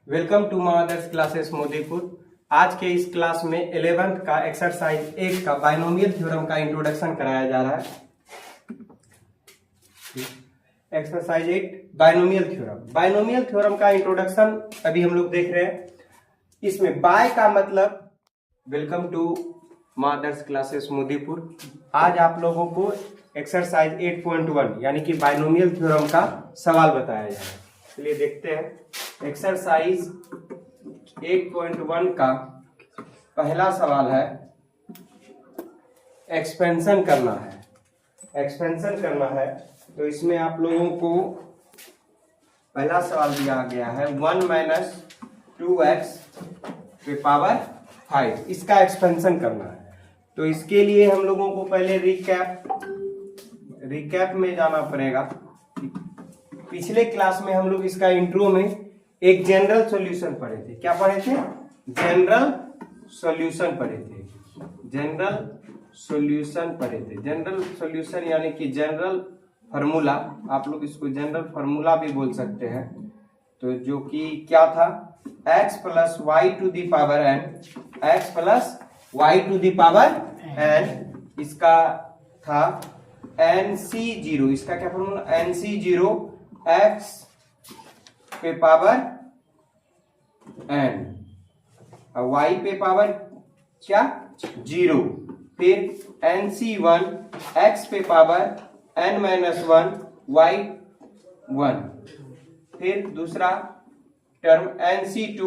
Welcome to mother's classes Modipur. आज के इस क्लास में 11th का एक्सरसाइज 8 का बाइनोमियल थ्योरम का इंट्रोडक्शन कराया जा रहा है। एक्सरसाइज 8 बाइनोमियल थ्योरम का इंट्रोडक्शन अभी हम लोग देख रहे हैं। इसमें बाय का मतलब welcome to mother's classes Modipur. आज आप लोगों को एक्सरसाइज 8.1 यानी कि बाइनोमियल थ्योरम का सवाल बताया जा रहा है। चलिए देखते हैं। एक्सरसाइज 8.1 का पहला सवाल है, एक्सपेंशन करना है। तो इसमें आप लोगों को पहला सवाल दिया गया है 1 माइनस 2x पे पावर 5, इसका एक्सपेंशन करना है। तो इसके लिए हम लोगों को पहले रिकैप में जाना पड़ेगा। पिछले क्लास में हम लोग इसका इंट्रो में एक जनरल सॉल्यूशन पढ़े थे। क्या पढ़े थे? जनरल सॉल्यूशन यानी कि जनरल फार्मूला, आप लोग इसको जनरल फार्मूला भी बोल सकते हैं। तो जो कि क्या था, x plus y to the power n, इसका था nc0, इसका क्या फॉर्मूला, nc0 x पे पावर n और y पे पावर क्या 0, फिर nc1 x पे पावर n माइनस 1 y 1, फिर दूसरा टर्म nc2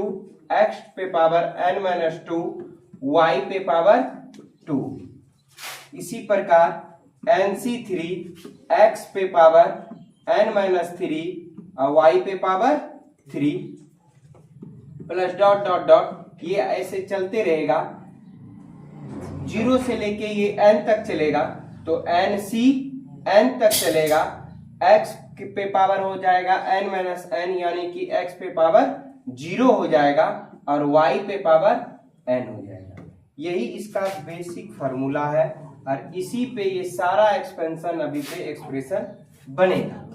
x पे पावर n माइनस 2 y पे पावर 2। इसी प्रकार nc3 x पे पावर n माइनस 3 और y पे power 3 plus dot dot dot, ये ऐसे चलते रहेगा 0 से लेके ये n तक चलेगा। तो nc n तक चलेगा, x पे पावर हो जाएगा n माइनस n यानी कि x पे पावर 0 हो जाएगा और y पे पावर n हो जाएगा। यही इसका बेसिक फार्मूला है और इसी पे ये सारा एक्सपेंशन अभी पे एक्सप्रेशन बनेगा।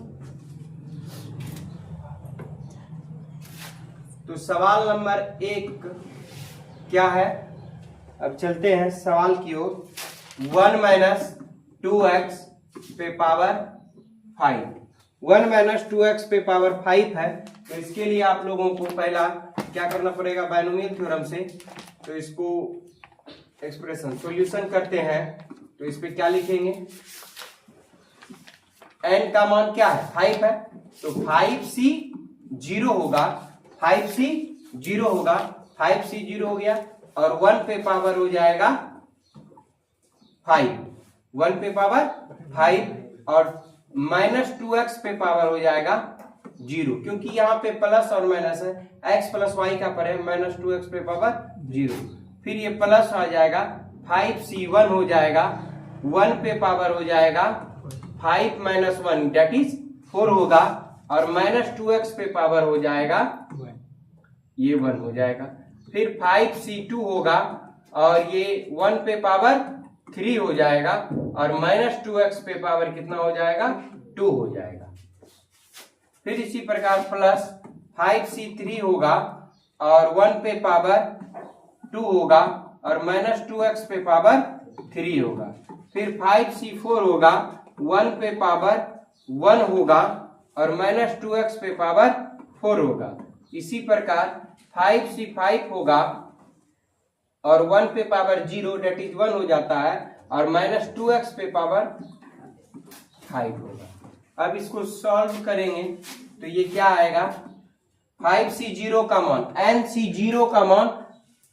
तो सवाल नंबर 1 क्या है, अब चलते हैं सवाल की ओर। 1 माइनस 2x पे पावर 5, 1 माइनस 2x पे पावर 5 है। तो इसके लिए आप लोगों को पहला क्या करना पड़ेगा, बाइनोमियल थ्योरम से। तो इसको एक्सप्रेशन सॉल्यूशन करते हैं। तो इस पे क्या लिखेंगे, n का मान क्या है 5 है, तो 5c 0 होगा, 5c 0 होगा, 5c 0 हो गया और 1 पे पावर हो जाएगा 5, 1 पे पावर 5 और माइनस 2x पे पावर हो जाएगा 0, क्योंकि यहाँ पे प्लस और माइनस है, x प्लस y का पर है, माइनस 2x पे पावर 0, फिर ये प्लस आ जाएगा 5c1 हो जाएगा, 1 पे पावर हो जाएगा 5 माइनस 1 डेट इज 4 होगा और माइनस 2x पे पावर हो जाएगा ये 1 हो जाएगा। फिर 5c2 होगा और ये 1 पे पावर 3 हो जाएगा और माइनस 2x पे पावर कितना हो जाएगा 2 हो जाएगा। फिर इसी प्रकार प्लस 5c3 होगा और 1 पे पावर 2 होगा और माइनस 2x पे पावर 3 होगा। फिर 5c4 होगा, 1 पे पावर 1 होगा और माइनस 2x पे पावर 4 होगा। इसी प्रकार 5c5 होगा और 1 पे पावर 0 डेट इज 1 हो जाता है और माइनस 2x पे पावर 5 होगा। अब इसको सॉल्व करेंगे तो ये क्या आएगा, 5c0 का मान nc0 का मान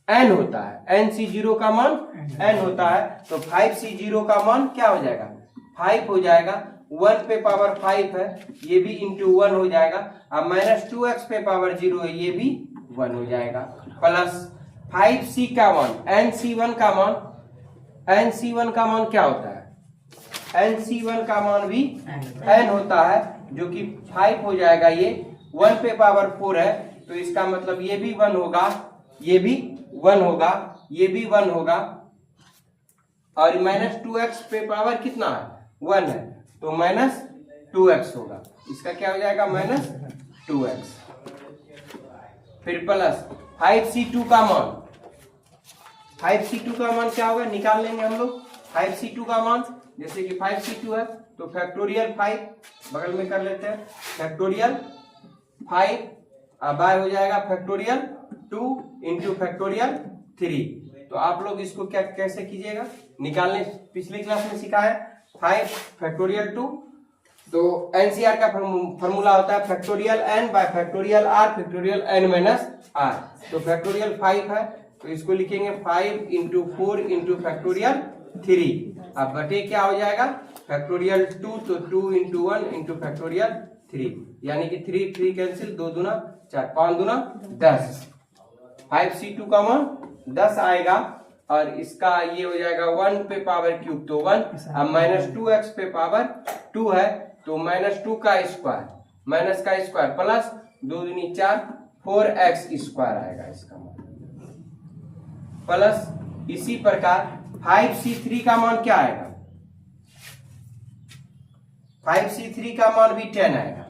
n होता है, nc0 का मान n होता है। तो 5c0 का मान क्या हो जाएगा 5 हो जाएगा, 1 पे पावर 5 है ये भी इंटू 1 हो जाएगा और माइनस 2x पे पावर 0 है ये भी 1 हो जाएगा, प्लस 5c का मान nc1 का मान क्या होता है, nc1 का मान भी n होता है जो कि 5 हो जाएगा। ये 1 पे पावर 4 है तो इसका मतलब ये भी 1 होगा, ये भी 1 होगा, ये भी 1 होगा और माइनस 2x पे पावर कितना है 1 है तो माइनस 2x होगा। इसका क्या हो जाएगा माइनस 2x। फिर प्लस 5C2 का मान, 5C2 का मान क्या होगा निकाल लेंगे हम लोग। 5C2 का मान जैसे कि 5C2 है तो फैक्टोरियल 5 बगल में कर लेते हैं, फैक्टोरियल 5 अब बाय हो जाएगा फैक्टोरियल 2 इंटू फैक्टोरियल 3। तो आप लोग इसको क्या कैसे कीजिएगा निकालने, पिछले क्लास में सिखाया 5 फैक्टोरियल 2। तो एनसीआर का फॉर्मूला होता है factorial n bye factorial r factorial n minus r। तो फैक्टोरियल 5 है तो इसको लिखेंगे 5 इंटू 4 इंटू फैक्टोरियल 3। अब बटे क्या हो जाएगा फैक्टोरियल 2 तो 2 इंटू 1 इंटू फैक्टोरियल 3, यानी कि 3 3 कैंसिल, 2 दूना 4 5 दूना 10। 5C2 का मान 10 आएगा और इसका ये हो जाएगा 1 पे पावर क्यूब तो 1, अब माइनस 2x पे पावर 2 है तो माइनस 2 का स्क्वायर माइनस का स्क्वायर प्लस 2 दूनी 4 4x स्क्वायर आएगा इसका मान प्लस। इसी प्रकार 5C3 का मान क्या आएगा, 5C3 का मान भी 10 आएगा,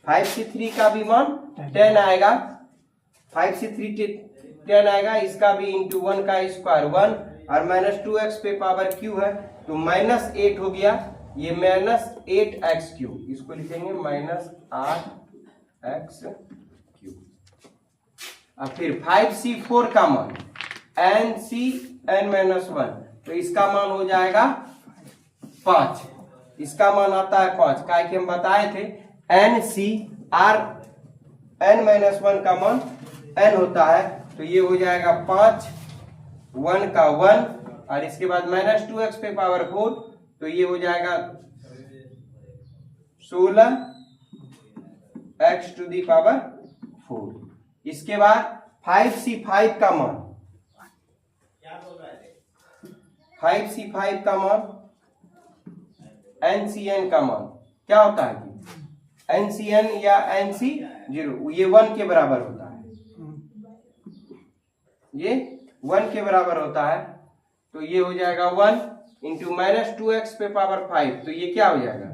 5C3 का भी मान 10 आएगा, 5C3 10 आएगा, इसका भी इंटू 1 का स्क्वायर 1 और माइनस 2x पे पावर क्यू है तो माइनस 8 हो गया, ये माइनस 8x क्यूब, इसको लिखेंगे माइनस 8x क्यूब। अब फिर 5C4 का मान n माइनस 1 तो इसका मान हो जाएगा 5, इसका मान आता है 5 का कि हम बताए थे n माइनस 1 का मान n होता है तो ये हो जाएगा 5 1 का 1 और इसके बाद माइनस 2x पे पावर 4 तो ये हो जाएगा 16x टू दी पावर 4। इसके बाद 5C5 का मान, 5C5 का मान NCN का मान क्या होता है कि NCN या NC0 ये 1 के बराबर होता है, ये 1 के बराबर होता है तो ये हो जाएगा 1 इंटू माइनस 2x पे पावर 5 तो ये क्या हो जाएगा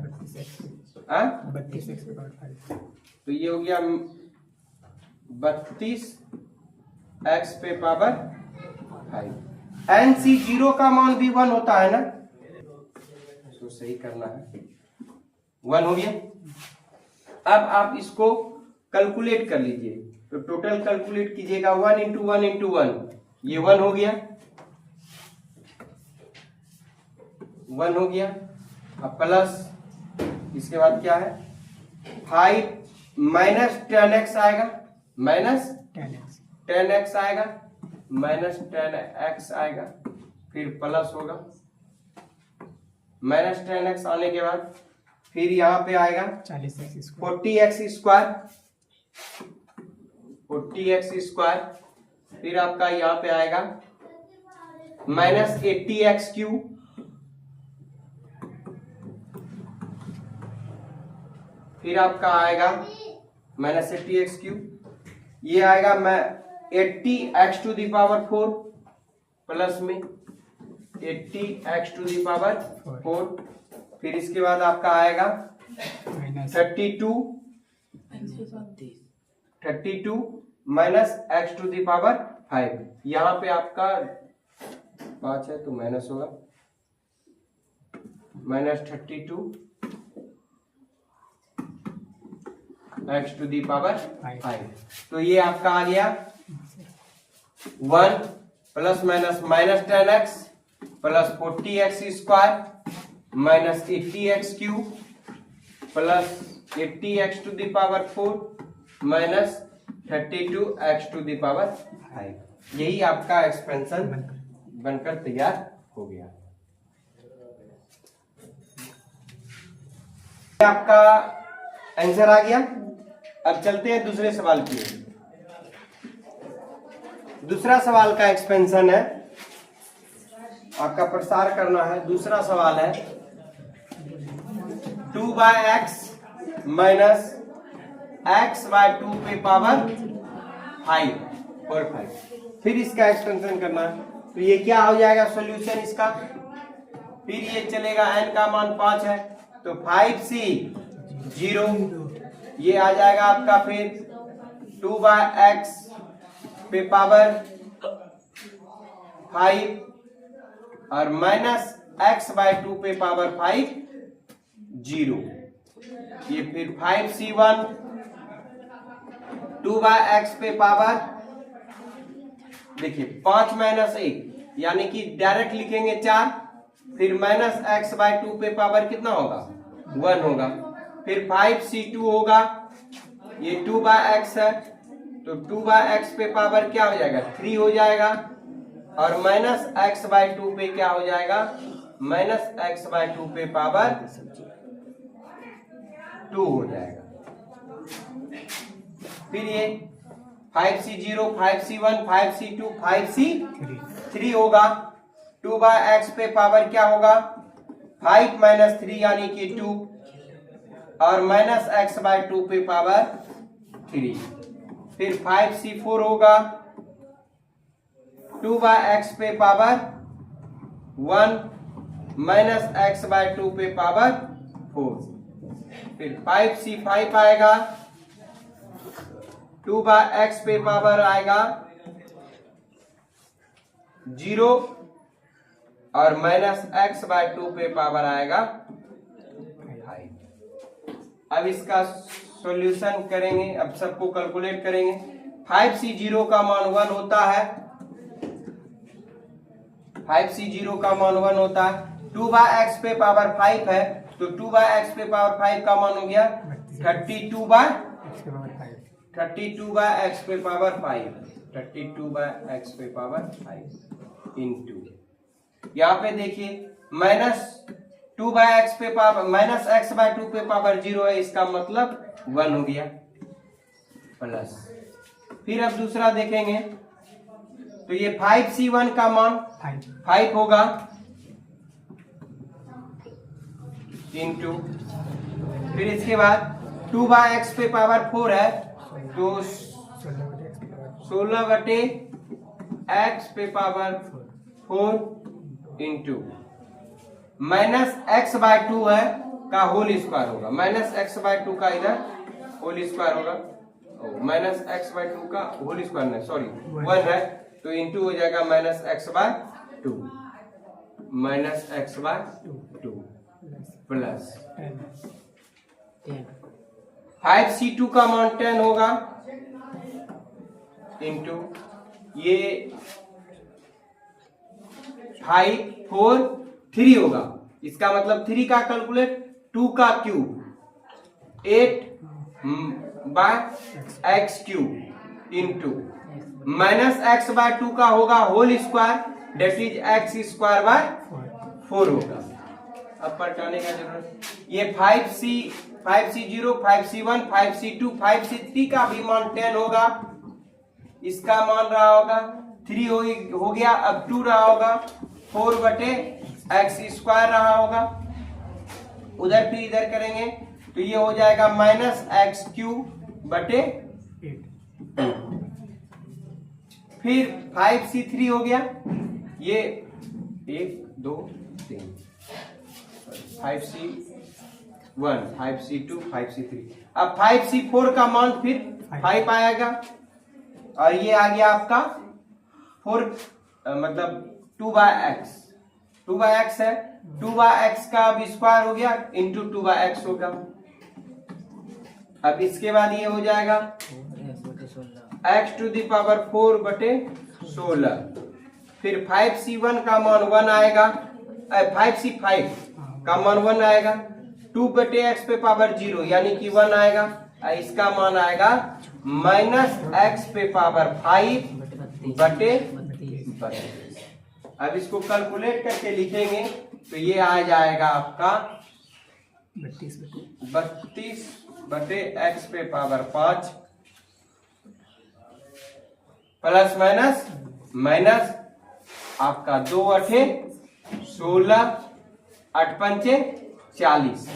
32x पे पावर 5 तो ये हो गया 32x पे पावर 5। NC0 का मान भी 1 होता है ना, इसको सही करना है, 1 हो गया। अब आप इसको कैलकुलेट कर लीजिए तो टोटल कैलकुलेट कीजिएगा 1 इंटू 1 इंटू 1 ये 1 हो गया, 1 हो गया। अब प्लस इसके बाद क्या है 5 माइनस 10x आएगा, माइनस 10x आएगा, माइनस 10x आएगा, फिर प्लस होगा माइनस 10x आने के बाद फिर यहाँ पे आएगा 40x स्क्वायर, 40x स्क्वायर, फिर आपका यहाँ पे आएगा माइनस 80x क्यूब, फिर आपका आएगा माइनस 80x क्यूब, ये आएगा 80x to the power 4 plus में 80x टू दी पावर 4, फिर इसके बाद आपका आएगा 32 minus x to the power 5, यहाँ पे आपका 5 है तो माइनस होगा minus 32 x to the power 5। तो ये आपका आ गया 1 plus minus minus 10x plus 40x square minus 80x cube plus 80x to the power 4 minus 32x to the power 5। यही आपका एक्सपेंशन बनकर तैयार हो गया। आपका आंसर आ गया। अब चलते हैं दूसरे सवाल की। दूसरा सवाल का एक्सपेंशन है, आपका प्रसार करना है। दूसरा सवाल है 2/x माइनस x बाय 2 पे पावर 5 और 5। फिर इसका एक्सपेंशन करना है, तो ये क्या हो जाएगा सॉल्यूशन इसका। फिर ये चलेगा n का मान 5 है तो 5C 0, ये आ जाएगा आपका फिर 2/x पे पावर 5 और माइनस x/2 पे पावर 5 0। ये फिर 5c1 2/x पे पावर देखिए 5 माइनस 1 यानी कि डायरेक्ट लिखेंगे 4, फिर माइनस x/2 पे पावर कितना होगा 1 होगा, फिर 5c2 होगा, ये 2/x है तो 2/x पे पावर क्या हो जाएगा 3 हो जाएगा, और माइनस x/2 पे क्या हो जाएगा माइनस x/2 पे पावर 2 हो जाएगा। फिर ये 5c0 5c1 5c2 5c3 होगा, 2/x पे पावर क्या होगा 5 माइनस 3 यानी कि 2, और माइनस x/2 पे पावर 3, फिर 5c4 होगा, 2/x पे पावर 1 माइनस x/2 पे पावर 4, फिर 5c5 आएगा, 2/x पे पावर आएगा 0 और माइनस x/2 पे पावर आएगा 5। अब इसका सॉल्यूशन करेंगे, अब सबको कैलकुलेट करेंगे। 5c0 का मान 1 होता है, 5c0 का मान 1 होता है, 2/x पे पावर 5 है तो 2/x पे पावर 5 का मान हो गया 32/x पे पावर 5, 32/x पे पावर 5 इंटू, यहाँ पे देखिए माइनस 2/x पे पावर माइनस x/2 पे पावर 0 है, इसका मतलब 1 हो गया, प्लस फिर अब दूसरा देखेंगे तो ये 5c1 का मान 5 होगा इंटू, फिर इसके बाद 2/x पे पावर 4 है तो 16/x पे पावर 4 इंटू माइनस x/2 है का होल स्क्वायर होगा, माइनस x/2 का इधर होल स्क्वायर होगा, माइनस x/2 का होल स्क्वायर नहीं सॉरी 1 है तो इंटू हो जाएगा माइनस x/2 प्लस 5c2 का मान 10 होगा इंटू ये 5 4 3 होगा, इसका मतलब 3 का कैलकुलेट 2 का cube 8/x³ into minus x/2 का होगा whole square that is x²/4 होगा। अब पलटाने का जरूरत, ये 5c0 5c1 5c2 5c3 का भी मान 10 होगा, इसका मान रहा होगा 3 हो गया, अब 2 रहा होगा 4/x² रहा होगा, उधर फिर इधर करेंगे तो ये हो जाएगा माइनस x³/8, फिर 5c3 हो गया, ये 1 2 3 5c1 5c2 5c3, अब 5c4 का मान फिर 5 आएगा, और ये आ गया आपका 4 मतलब 2/x है, 2/x का अब स्क्वायर हो गया इंटू 2/x होगा, अब इसके बाद ये हो जाएगा x⁴/16, फिर 5c1 का मान 1 आएगा, 5c5 का मान 1 आएगा, 2/x पे पावर 0 यानी कि 1 आएगा, इसका मान आएगा माइनस x पे पावर 5/32। अब इसको कैलकुलेट करके लिखेंगे तो ये आ जाएगा आपका 32/x पे पावर 5 प्लस माइनस माइनस आपका 2 8 16 8 5 40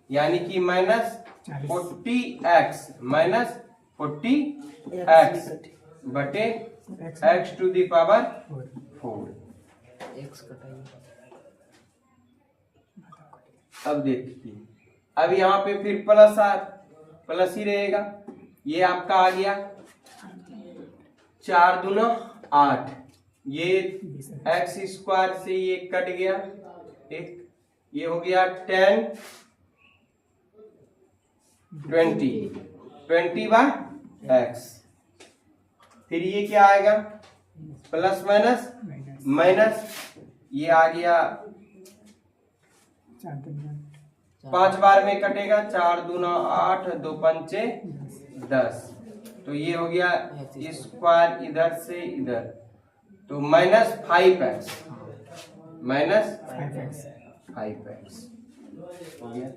यानी कि माइनस 40x माइनस 40x बटे x⁴ 4। अब देखिए, अब यहाँ पे फिर प्लस ही रहेगा, ये आपका आ गया 4 दूना 8, ये एक्स स्क्वायर से ये कट गया, एक ये हो गया 10 20 बाय एक्स। फिर ये क्या आएगा, प्लस माइनस माइनस, ये आ गया 5 बार में कटेगा, 4 दूना 8, 2 पंचे 10, तो ये हो गया स्क्वायर इधर से इधर, तो माइनस 5x हो गया।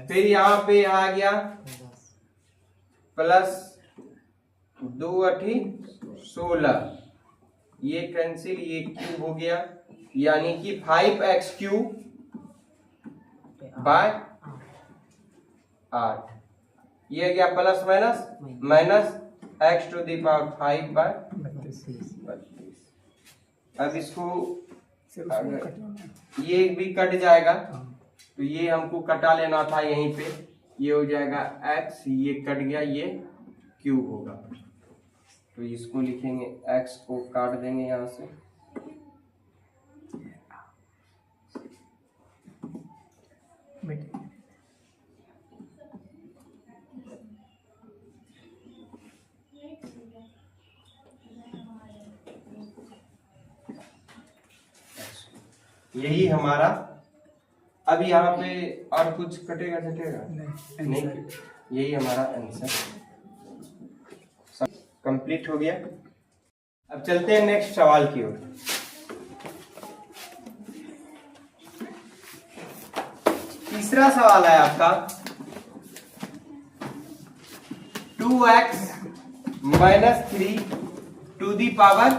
फिर यहाँ पे आ गया प्लस 2 8 16, ये कैंसिल, ये क्यूब हो गया, यानी कि 5x क्यूब बाय 8, ये गया plus minus minus x to the power 5 by 32। अब इसको ये भी कट जाएगा, तो ये हमको कटा लेना था यहीं पे, ये हो जाएगा x, ये कट गया, ये क्यूब होगा, तो इसको लिखेंगे x को काट देंगे यहां से, यही हमारा। अब यहाँ पे और कुछ कटेगा नहीं, यही हमारा आंसर कंप्लीट हो गया। अब चलते हैं नेक्स्ट सवाल की ओर। तीसरा सवाल है आपका 2x minus 3 to the power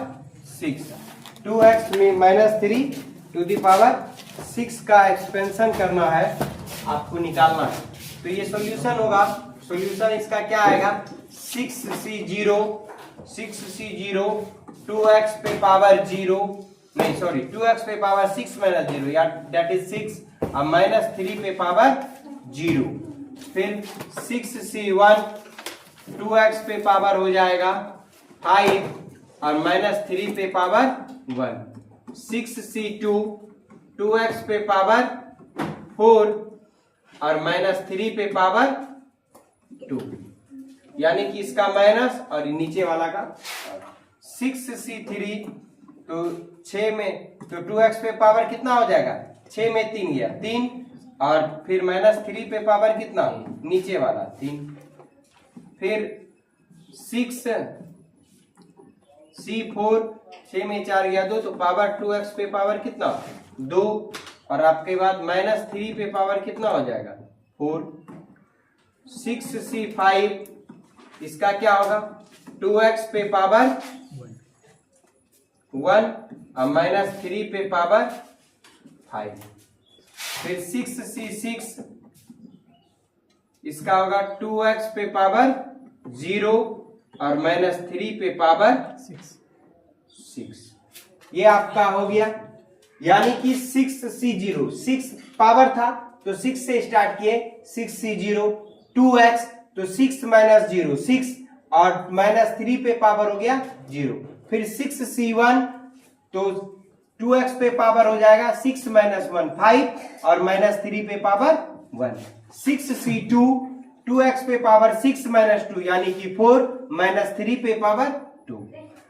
6, 2x minus 3 to the power 6 का एक्सपेंशन करना है, आपको निकालना है। तो ये सॉल्यूशन होगा, सॉल्यूशन इसका क्या आएगा, 6c0 2x पे पावर 0, नहीं सॉरी 2x पे पावर 6 माइनस 0, या दैट इज 6 और माइनस 3 पे पावर 0, फिर 6c1 2x पे पावर हो जाएगा 5 और माइनस 3 पे पावर 1, 6c2 2x पे पावर 4 और माइनस 3 पे पावर 2, यानी कि इसका माइनस और नीचे वाला का 6c3, तो 6 में तो 2x पे पावर कितना हो जाएगा, 6 में 3 गया 3, और फिर माइनस 3 पे पावर कितना, नीचे वाला 3, फिर 6c4 6 में 4 गया 2, तो पावर 2x पे पावर कितना 2, और आपके बाद माइनस 3 पे पावर कितना हो जाएगा 4, 6c5 इसका क्या होगा 2x पे पावर 1 और माइनस 3 पे पावर 5, फिर 6c6 इसका होगा 2x पे पावर 0 और माइनस 3 पे पावर 6, ये आपका हो गया। यानी कि 6c0 6 पावर था तो 6 से स्टार्ट किए, 6c0 2x तो 6 माइनस 0 6 और माइनस 3 पे पावर हो गया 0, फिर 6c1 तो 2x पे पावर हो जाएगा 6 माइनस 1 5 और माइनस 3 पे पावर 1, 6c2 2x पे पावर 6 माइनस 2 यानी कि 4 माइनस 3 पे पावर 2,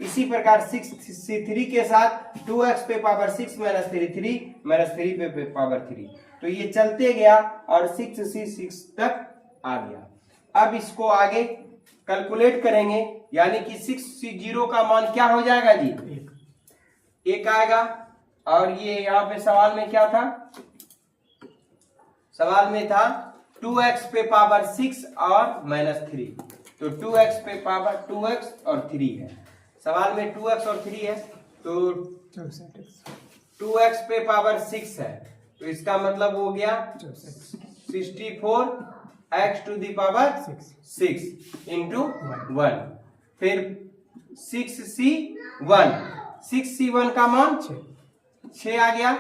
इसी प्रकार 6c3 के साथ 2x पे पावर 6 माइनस 3 माइनस 3 पे पावर 3, तो ये चलते गया और 6c6 तक आ गया। अब इसको आगे कैलकुलेट करेंगे, यानी कि 6c0 का मान क्या हो जाएगा जी, 1 आएगा, और ये यहाँ पे सवाल में क्या था, सवाल में था 2x पे पावर 6 और माइनस 3, तो 2x पे पावर 2x और 3 है, सवाल में 2x और 3 है, तो 2x पे पावर 6 है, तो इसका मतलब हो गया 64 x to the power 6 into 1, फिर 6c1 का मान 6 आ गया,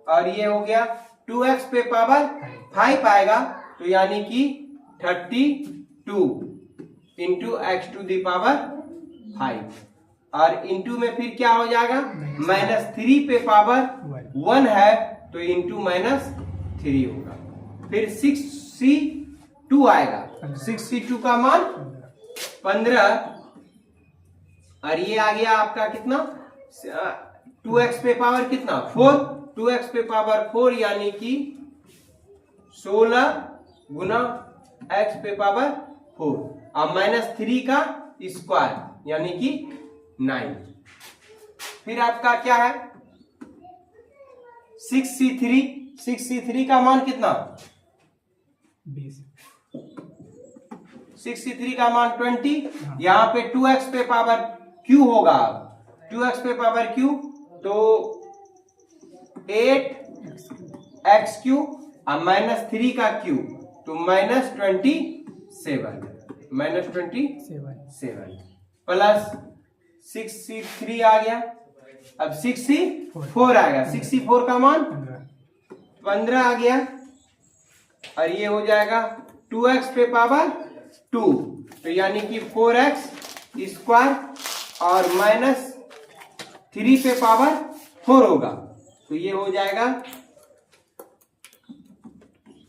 और ये हो गया 2x पे पावर 5 आएगा, तो यानी कि 32 into x to the power 5, और इंटू में फिर क्या हो जाएगा, -3 पे पावर 1 है तो इंटू -3 होगा। फिर 6C2 आएगा, 6C2 का मान 15 और ये आ गया आपका कितना 2x पे पावर कितना 4, 2x पे पावर 4 यानी कि 16 गुना x पे पावर 4 और -3 का स्क्वायर यानी कि 9। फिर आपका क्या है 6C3, 6C3 का मान कितना 20, 6C3 का मान 20। यहाँ पे 2x पे पावर q होगा, 2x पे पावर q तो 8x3 और -3 का q तो -27 प्लस 6C3 आ गया। अब 6C4 आएगा, 6C4 का मान 15 आ गया और ये हो जाएगा 2x पे पावर 2 तो यानी कि 4x स्क्वायर और -3 पे पावर 4 होगा तो ये हो जाएगा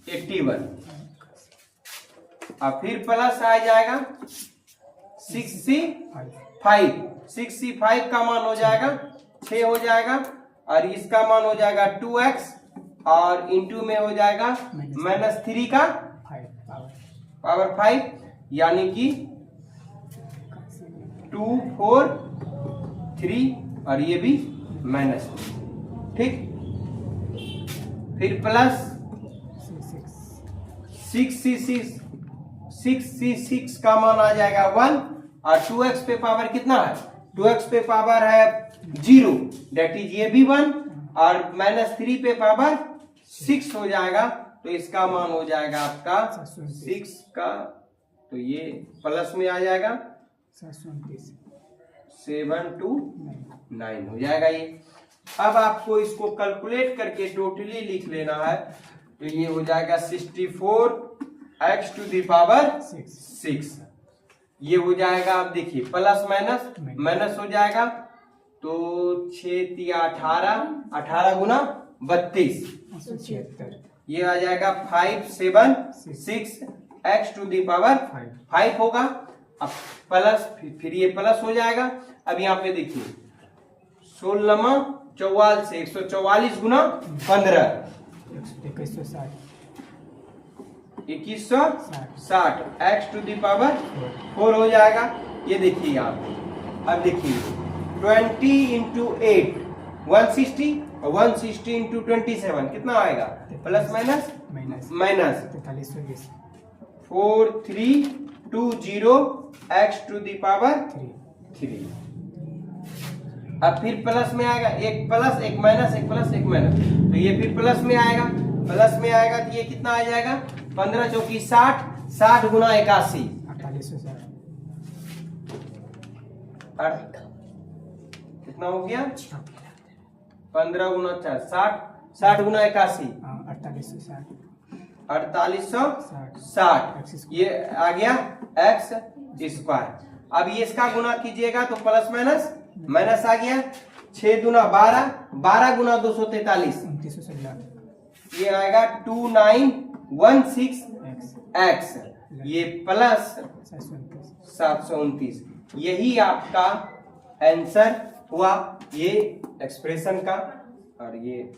81 और फिर प्लस आ जाएगा 6C5 का मान हो जाएगा 6 हो जाएगा और इसका मान हो जाएगा 2x और इंटू में हो जाएगा -3 का पावर 5 यानी कि 2 4 3 और ये भी -3, ठीक। फिर प्लस 6C6 का मान आ जाएगा 1 और 2x पे पावर कितना है 2x पे पावर है 0 दैट इज ये भी 1 और -3 पे पावर 6 हो जाएगा तो इसका मान हो जाएगा आपका 6 का तो ये प्लस में आ जाएगा 7 to 9 हो जाएगा ये। अब आपको इसको कैलकुलेट करके टोटली लिख लेना है तो ये हो जाएगा 64x टू द पावर 6 ये हो जाएगा। अब देखिए प्लस माइनस हो जाएगा तो 6 × 18 गुना 32 ये आ जाएगा 576 x टू द पावर 5 होगा। अब प्लस फिर ये प्लस हो जाएगा। अब यहाँ पे देखिए 16 44 से 144 गुना 15 2160 x टू द पावर 4 हो जाएगा। ये देखिए यहाँ पे अब देखिए 20 into 8 160 और 160 into 27 कितना आएगा plus minus 4320 x to the power 3। अब फिर प्लस में आएगा एक प्लस एक माइनस एक प्लस एक माइनस तो ये फिर प्लस में आएगा तो ये कितना आ जाएगा 15 चौकी 60 गुना 81 कितना हो गया 15 गुना 4 60 गुना 81 4860 ये आ गया x स्क्वायर। अब ये इसका गुना कीजिएगा तो प्लस माइनस आ गया 6 दूना 12 गुना 243 ये आएगा 2916 x ये प्लस 729 यही आपका आंसर हुआ ये एक्सप्रेशन का और ये